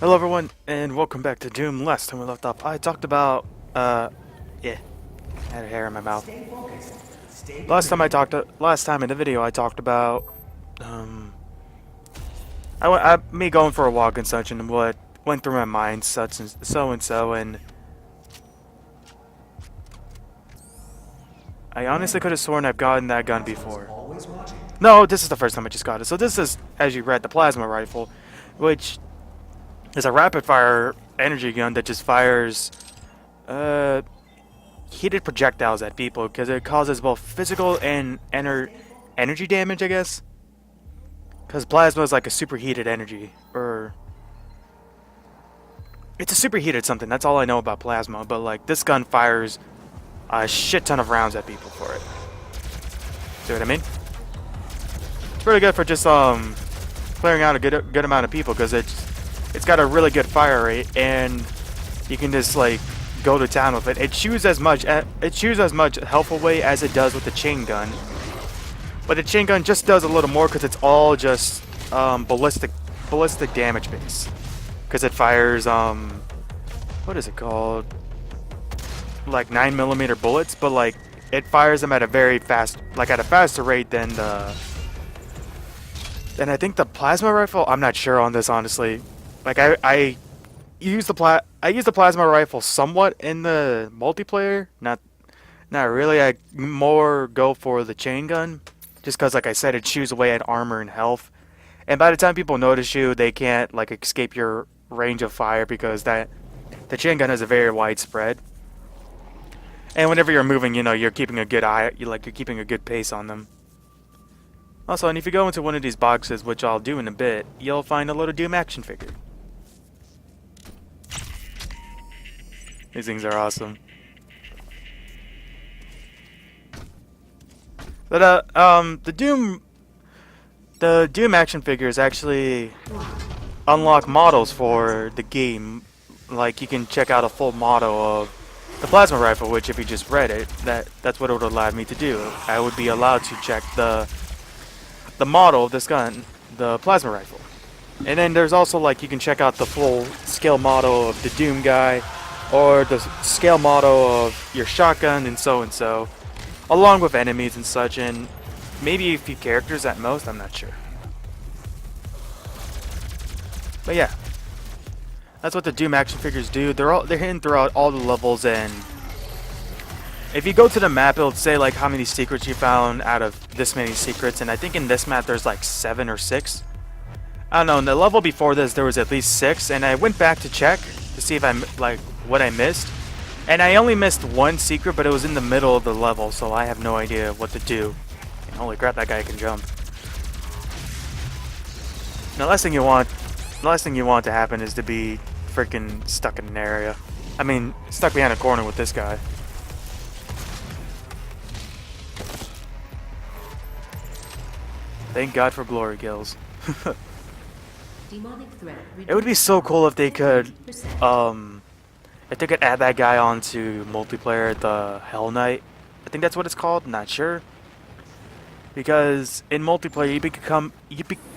Hello everyone, and welcome back to Doom. Last time we left off, I talked about, yeah, I had a hair in my mouth. Last time in the video, I talked about, me going for a walk and such, and what went through my mind, such and so, and I honestly could have sworn I've gotten that gun before. No, this is the first time I just got it. So this is, as you read, the plasma rifle, which is a rapid-fire energy gun that just fires, heated projectiles at people because it causes both physical and energy damage, I guess. Because plasma is like a superheated energy, or it's a superheated something. That's all I know about plasma. But like this gun fires a shit ton of rounds at people for it. See what I mean? It's really good for just clearing out a good amount of people because it's got a really good fire rate and you can just like go to town with it. It chews as much health away as it does with the chain gun, but the chain gun just does a little more because it's all just ballistic damage base. Because it fires what is it called? Like 9mm bullets, but like it fires them at a very fast, like at a faster rate than I think the plasma rifle. I'm not sure on this honestly. Like I use the plasma rifle somewhat in the multiplayer. Not really. I more go for the chain gun, just because, like I said, it chews away at armor and health. And by the time people notice you, they can't like escape your range of fire because the chain gun has a very wide spread. And whenever you're moving, you know, you're keeping a good eye. You're keeping a good pace on them. Also, and if you go into one of these boxes, which I'll do in a bit, you'll find a little Doom action figure. These things are awesome. But the Doom action figures actually unlock models for the game. Like you can check out a full model of the plasma rifle, which if you just read it, that's what it would allow me to do. I would be allowed to check the model of this gun, the plasma rifle. And then there's also like you can check out the full scale model of the Doom guy, or the scale model of your shotgun, and so, along with enemies and such, and maybe a few characters at most. I'm not sure. But yeah, that's what the Doom action figures do. They're hidden throughout all the levels, and if you go to the map, it'll say like how many secrets you found out of this many secrets, and I think in this map there's like 7 or 6. I don't know. In the level before this, there was at least 6, and I went back to check to see if what I missed, and I only missed one secret, but it was in the middle of the level, so I have no idea what to do. And holy crap, that guy can jump. The last thing you want to happen is to be freaking stuck in an area. I mean, stuck behind a corner with this guy. Thank God for glory kills. It would be so cool if they could add that guy onto multiplayer, the Hell Knight. I think that's what it's called. Not sure. Because in multiplayer,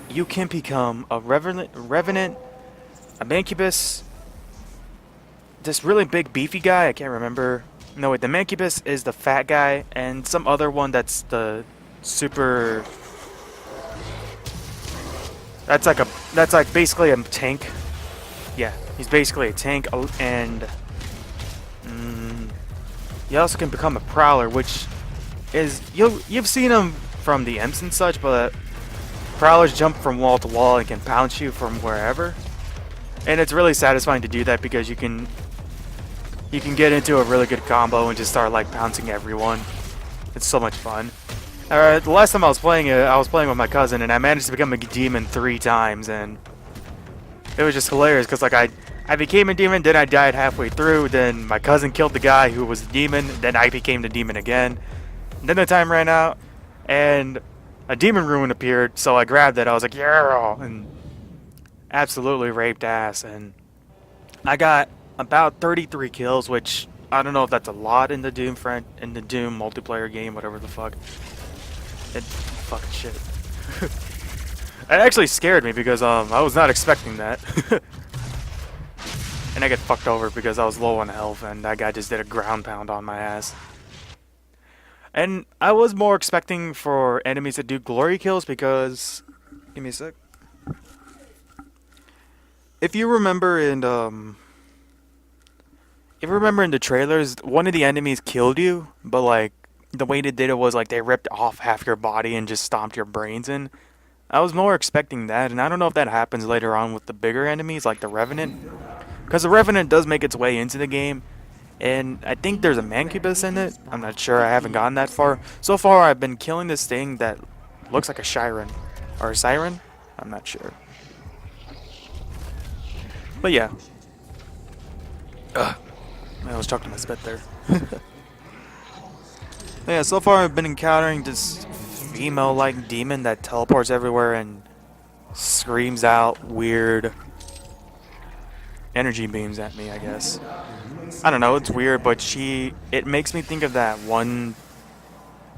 you can become a revenant, a mancubus, this really big beefy guy. I can't remember. No wait, the mancubus is the fat guy, and some other one that's the super. That's like basically a tank. Yeah, he's basically a tank, and you also can become a prowler, which is you've seen him from the imps and such, but prowlers jump from wall to wall and can pounce you from wherever, and it's really satisfying to do that because you can get into a really good combo and just start like pouncing everyone. It's so much fun. The last time I was playing it, I was playing with my cousin, and I managed to become a demon 3 times, and it was just hilarious because like I became a demon, then I died halfway through, then my cousin killed the guy who was the demon, then I became the demon again. And then the time ran out, and a demon ruin appeared, so I grabbed it. I was like, yeah, and absolutely raped ass, and I got about 33 kills, which I don't know if that's a lot in the Doom multiplayer game, whatever the fuck. It fucking shit. It actually scared me because I was not expecting that. and I get fucked over because I was low on health, and that guy just did a ground pound on my ass. And I was more expecting for enemies to do glory kills because, give me a sec. If you remember in the trailers, one of the enemies killed you, but like the way they did it was like they ripped off half your body and just stomped your brains in. I was more expecting that, and I don't know if that happens later on with the bigger enemies like the Revenant, because the Revenant does make its way into the game, and I think there's a Mancubus in it. I'm not sure. I haven't gotten that far. So far, I've been killing this thing that looks like a Siren or a Siren. I'm not sure. But yeah. Ugh. I was talking my spit there. Yeah, so far I've been encountering this female-like demon that teleports everywhere and screams out weird energy beams at me, I guess. I don't know, it's weird, but it makes me think of that one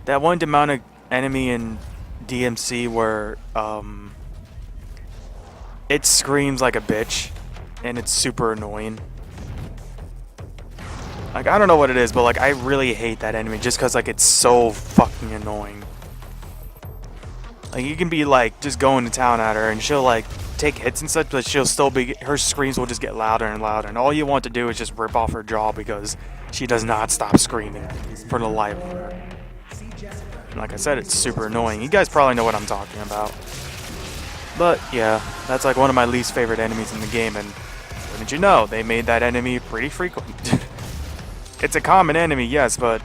demonic enemy in DMC where it screams like a bitch and it's super annoying. Like, I don't know what it is, but like I really hate that enemy just because like it's so fucking annoying. Like, you can be like just going to town at her and she'll like take hits and such, but she'll still be, her screams will just get louder and louder, and all you want to do is just rip off her jaw because she does not stop screaming for the life of her. And like I said, it's super annoying. You guys probably know what I'm talking about. But yeah, that's like one of my least favorite enemies in the game, and wouldn't you know, they made that enemy pretty frequent. It's a common enemy, yes, but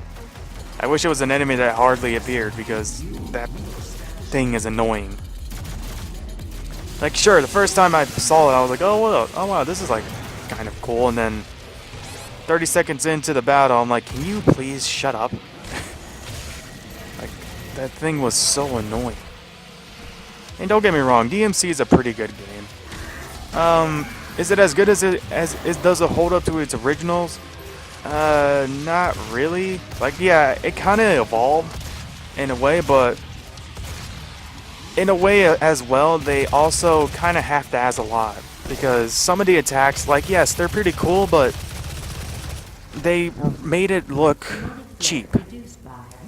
I wish it was an enemy that hardly appeared because that thing is annoying. Like, sure, the first time I saw it, I was like, oh wow, this is like kind of cool, and then 30 seconds into the battle, I'm like, can you please shut up? Like, that thing was so annoying. And don't get me wrong, DMC is a pretty good game. Is it as good as it does it hold up to its originals? Not really. Like, yeah, it kind of evolved in a way, but in a way as well, they also kind of half-ass a lot. Because some of the attacks, like, yes, they're pretty cool, but they made it look cheap.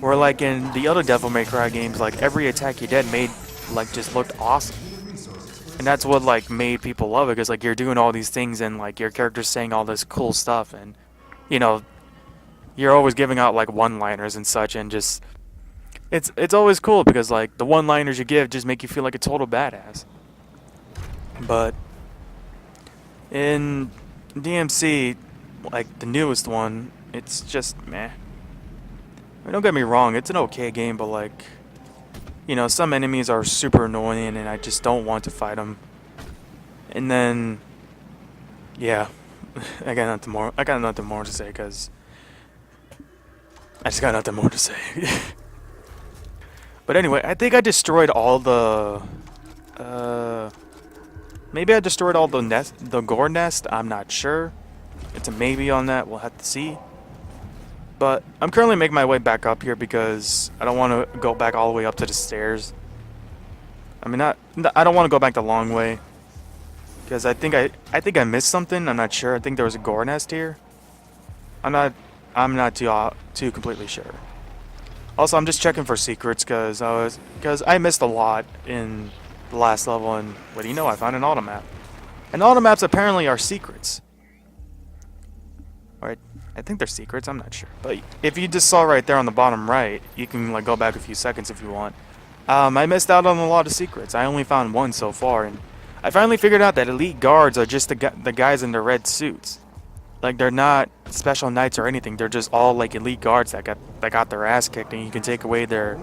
Or like in the other Devil May Cry games, like, every attack you did made, like, just looked awesome. And that's what, like, made people love it, because, like, you're doing all these things and, like, your character's saying all this cool stuff, and you know, you're always giving out like one-liners and such, and just it's always cool because like the one-liners you give just make you feel like a total badass. But in DMC, like the newest one, it's just meh. I mean, don't get me wrong, it's an okay game, but like, you know, some enemies are super annoying and I just don't want to fight them. And then, yeah. I got nothing more to say because I just got nothing more to say. But anyway, I think I destroyed all the maybe I destroyed all the gore nest. I'm not sure. It's a maybe on that. We'll have to see. But I'm currently making my way back up here because I don't want to go back all the way up to the stairs. I mean, I don't want to go back the long way. Because I think I missed something. I'm not sure. I think there was a gore nest here. I'm not too completely sure. Also, I'm just checking for secrets because I missed a lot in the last level, and what do you know? I found an automap. And automaps apparently are secrets. Alright, I think they're secrets. I'm not sure. But if you just saw right there on the bottom right, you can like go back a few seconds if you want. I missed out on a lot of secrets. I only found one so far, and I finally figured out that elite guards are just the guys in the red suits. Like, they're not special knights or anything. They're just all like elite guards that got their ass kicked, and you can take away their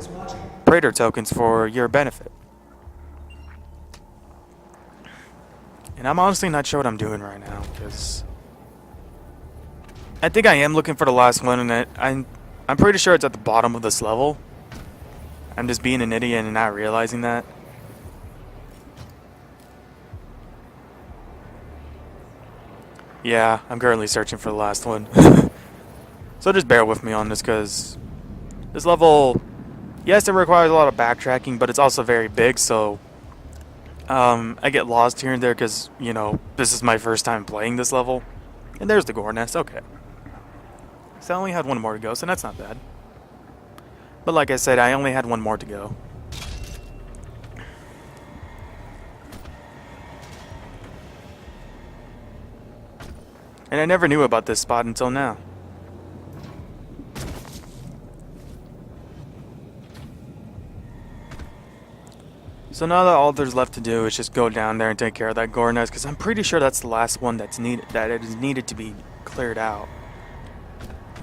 praetor tokens for your benefit. And I'm honestly not sure what I'm doing right now because I think I am looking for the last one, and I'm pretty sure it's at the bottom of this level. I'm just being an idiot and not realizing that. Yeah, I'm currently searching for the last one. So just bear with me on this, because this level, yes, it requires a lot of backtracking, but it's also very big, so I get lost here and there because, you know, this is my first time playing this level. And there's the gore nest, okay. So I only had one more to go, so that's not bad. But like I said, I only had one more to go. And I never knew about this spot until now. So now that all there's left to do is just go down there and take care of that gore nest, because I'm pretty sure that's the last one that's needed, that it is needed to be cleared out.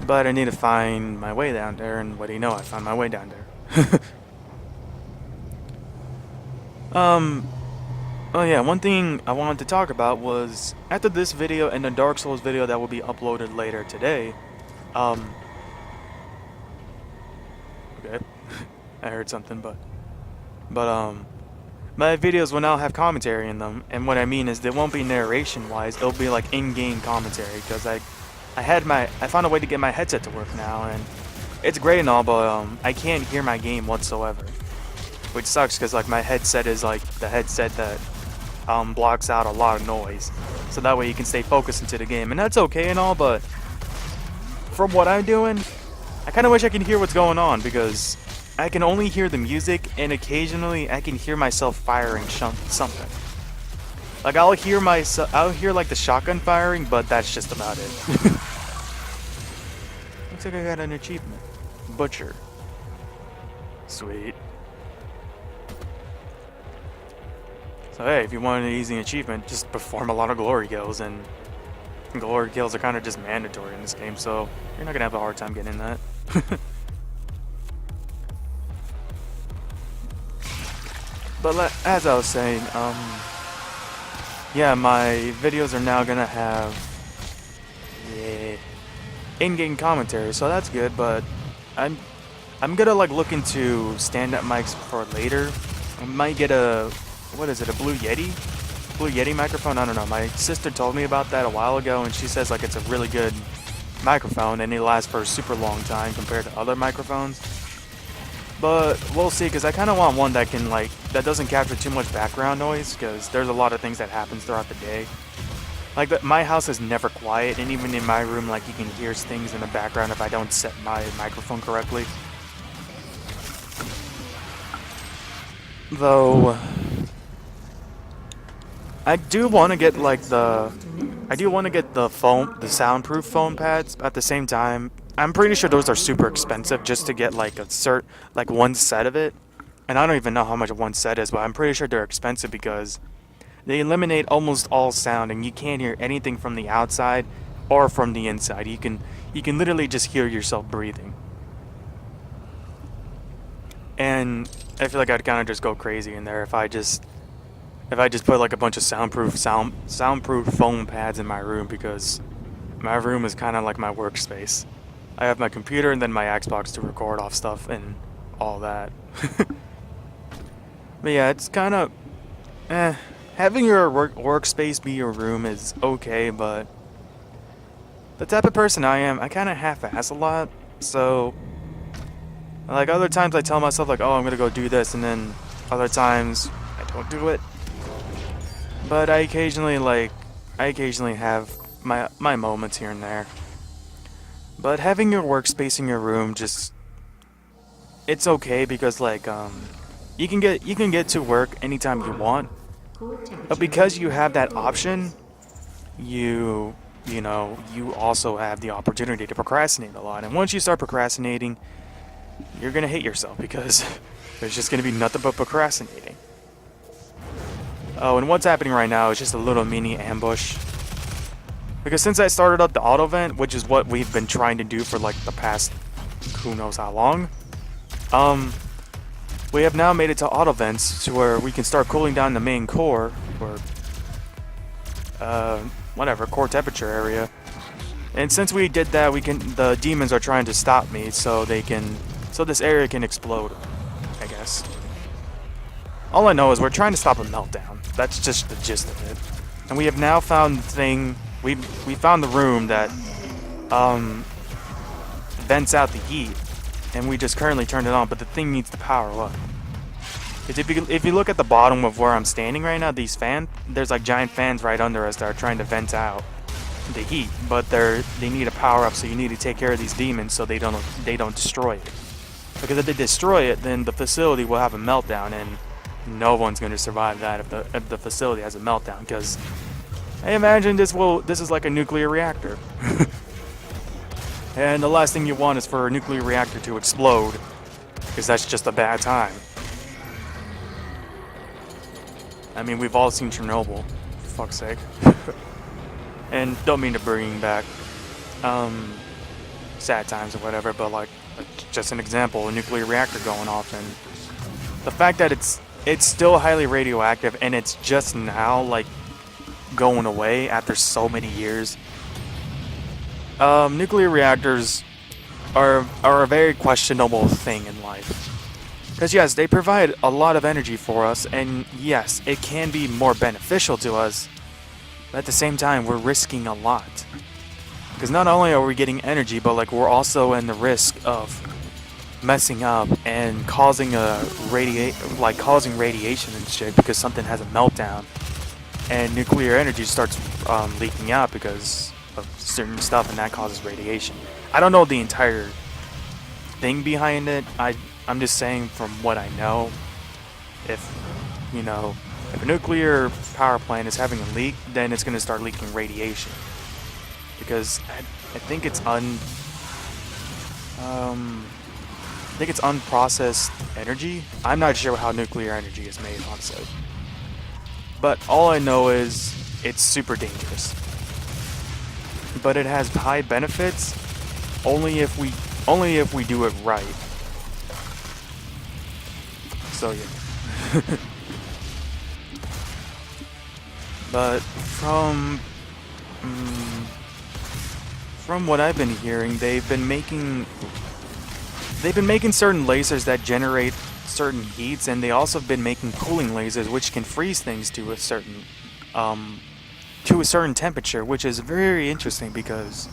But I need to find my way down there, and what do you know, I found my way down there. Oh yeah, one thing I wanted to talk about was, after this video and the Dark Souls video that will be uploaded later today, okay, I heard something, but my videos will now have commentary in them, and what I mean is they won't be narration-wise, it'll be like in-game commentary, because I found a way to get my headset to work now, and it's great and all, but I can't hear my game whatsoever, which sucks, because like my headset is like the headset that blocks out a lot of noise, so that way you can stay focused into the game, and that's okay and all, but from what I'm doing, I kind of wish I could hear what's going on, because I can only hear the music, and occasionally I can hear myself firing something. Like I'll hear like the shotgun firing, but that's just about it. Looks like I got an achievement. Butcher. Sweet. So hey, if you want an easy achievement, just perform a lot of glory kills, and glory kills are kind of just mandatory in this game, so you're not gonna have a hard time getting that. But as I was saying, yeah, my videos are now gonna have in-game commentary, so that's good. But I'm gonna like look into stand-up mics for later. I might get a Blue Yeti microphone. I don't know. My sister told me about that a while ago, and she says like it's a really good microphone and it lasts for a super long time compared to other microphones. But we'll see, because I kind of want one that can that doesn't capture too much background noise, because there's a lot of things that happens throughout the day. Like my house is never quiet, and even in my room, like you can hear things in the background if I don't set my microphone correctly. Though I do want to get the soundproof foam pads. At the same time, I'm pretty sure those are super expensive just to get like one set of it. And I don't even know how much one set is, but I'm pretty sure they're expensive because they eliminate almost all sound, and you can't hear anything from the outside or from the inside. You can literally just hear yourself breathing. And I feel like I'd kind of just go crazy in there if I just put like a bunch of soundproof foam pads in my room, because my room is kind of like my workspace. I have my computer and then my Xbox to record off stuff and all that. But yeah, it's kind of having your workspace be your room is okay, but the type of person I am, I kind of half-ass a lot. So like other times I tell myself like, oh, I'm gonna go do this, and then other times I don't do it. But I occasionally have my moments here and there. But having your workspace in your room, it's okay, because like you can get to work anytime you want. But because you have that option, you also have the opportunity to procrastinate a lot. And once you start procrastinating, you're gonna hate yourself, because there's just gonna be nothing but procrastinating. Oh, and what's happening right now is just a little mini ambush. Because since I started up the auto vent, which is what we've been trying to do for like the past who knows how long, we have now made it to auto vents to where we can start cooling down the main core, or core temperature area. And since we did that, the demons are trying to stop me, so this area can explode, I guess. All I know is we're trying to stop a meltdown. That's just the gist of it. And we have now found the thing. We found the room that vents out the heat, and we just currently turned it on. But the thing needs to power up. If you look at the bottom of where I'm standing right now, there's like giant fans right under us that are trying to vent out. the heat, but they need a power up, so you need to take care of these demons so they don't destroy it. Because if they destroy it, then the facility will have a meltdown, and no one's going to survive that if the facility has a meltdown. Because I imagine this is like a nuclear reactor, and the last thing you want is for a nuclear reactor to explode, because that's just a bad time. I mean, we've all seen Chernobyl, for fuck's sake. And don't mean to bring back sad times or whatever, but like just an example, a nuclear reactor going off, and the fact that it's still highly radioactive and it's just now like going away after so many years. Nuclear reactors are a very questionable thing in life. Because yes, they provide a lot of energy for us, and yes, it can be more beneficial to us, but at the same time, we're risking a lot. Because not only are we getting energy, but like we're also in the risk of messing up and causing causing radiation and shit because something has a meltdown, and nuclear energy starts leaking out because of certain stuff, and that causes radiation. I don't know the entire thing behind it. I'm just saying from what I know, if a nuclear power plant is having a leak, then it's going to start leaking radiation. Because I think it's unprocessed energy. I'm not sure how nuclear energy is made, honestly. But all I know is it's super dangerous. But it has high benefits only if we do it right. So yeah. But from what I've been hearing, they've been making certain lasers that generate certain heats, and they also have been making cooling lasers which can freeze things to a certain temperature, which is very interesting because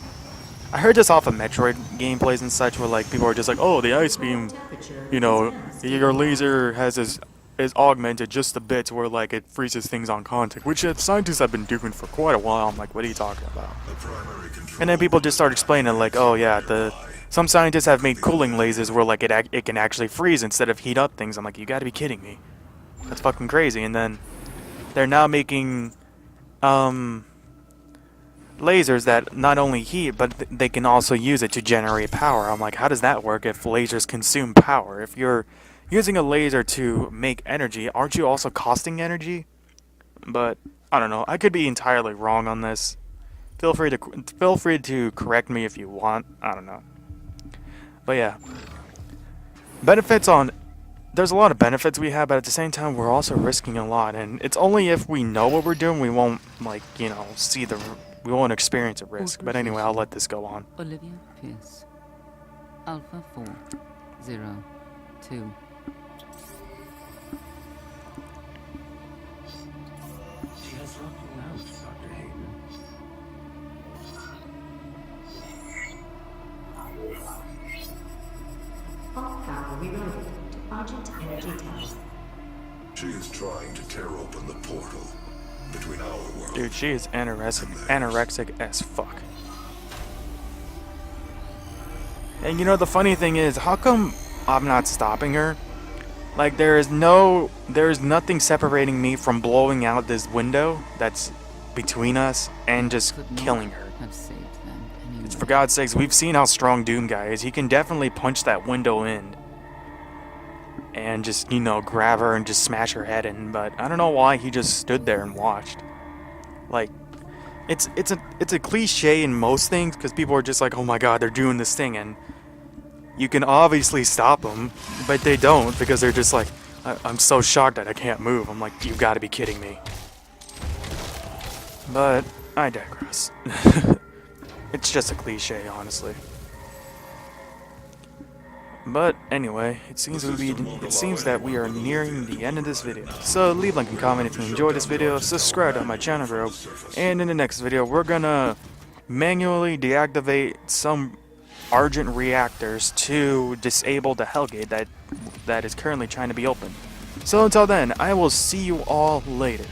I heard this off of Metroid gameplays and such, where like people are just like, oh, the ice beam, your laser is augmented just a bit to where like it freezes things on contact, which scientists have been doing for quite a while. I'm like, what are you talking about? And then people just start explaining like, oh yeah, some scientists have made cooling lasers where like it can actually freeze instead of heat up things. I'm like, you gotta be kidding me. That's fucking crazy. And then they're now making lasers that not only heat, but they can also use it to generate power. I'm like, how does that work if lasers consume power? If you're using a laser to make energy, aren't you also costing energy? But I don't know. I could be entirely wrong on this. Feel free to correct me if you want. I don't know. But yeah, there's a lot of benefits we have, but at the same time we're also risking a lot, and it's only if we know what we're doing we won't we won't experience a risk. But anyway, I'll let this go on. Olivia Pierce, Alpha 402. She has dropped you out, Dr. Hayden. All power reloaded to Argent Energy Tower. She is trying to tear open the portal between our world. Dude, she is anorexic as fuck. And the funny thing is, how come I'm not stopping her? Like, there is nothing separating me from blowing out this window that's between us and just killing her. For God's sakes, we've seen how strong Doom Guy is. He can definitely punch that window in and just, grab her and just smash her head in. But I don't know why he just stood there and watched. Like, it's a cliche in most things because people are just like, oh my god, they're doing this thing, and you can obviously stop them, but they don't because they're just like, I'm so shocked that I can't move. I'm like, you've got to be kidding me. But I digress. It's just a cliche, honestly. But anyway, it seems that we are nearing the end of this video. So leave a like and comment if you enjoyed this video, subscribe to my channel, bro. And in the next video, we're gonna manually deactivate some Argent reactors to disable the Hellgate that is currently trying to be opened. So until then, I will see you all later.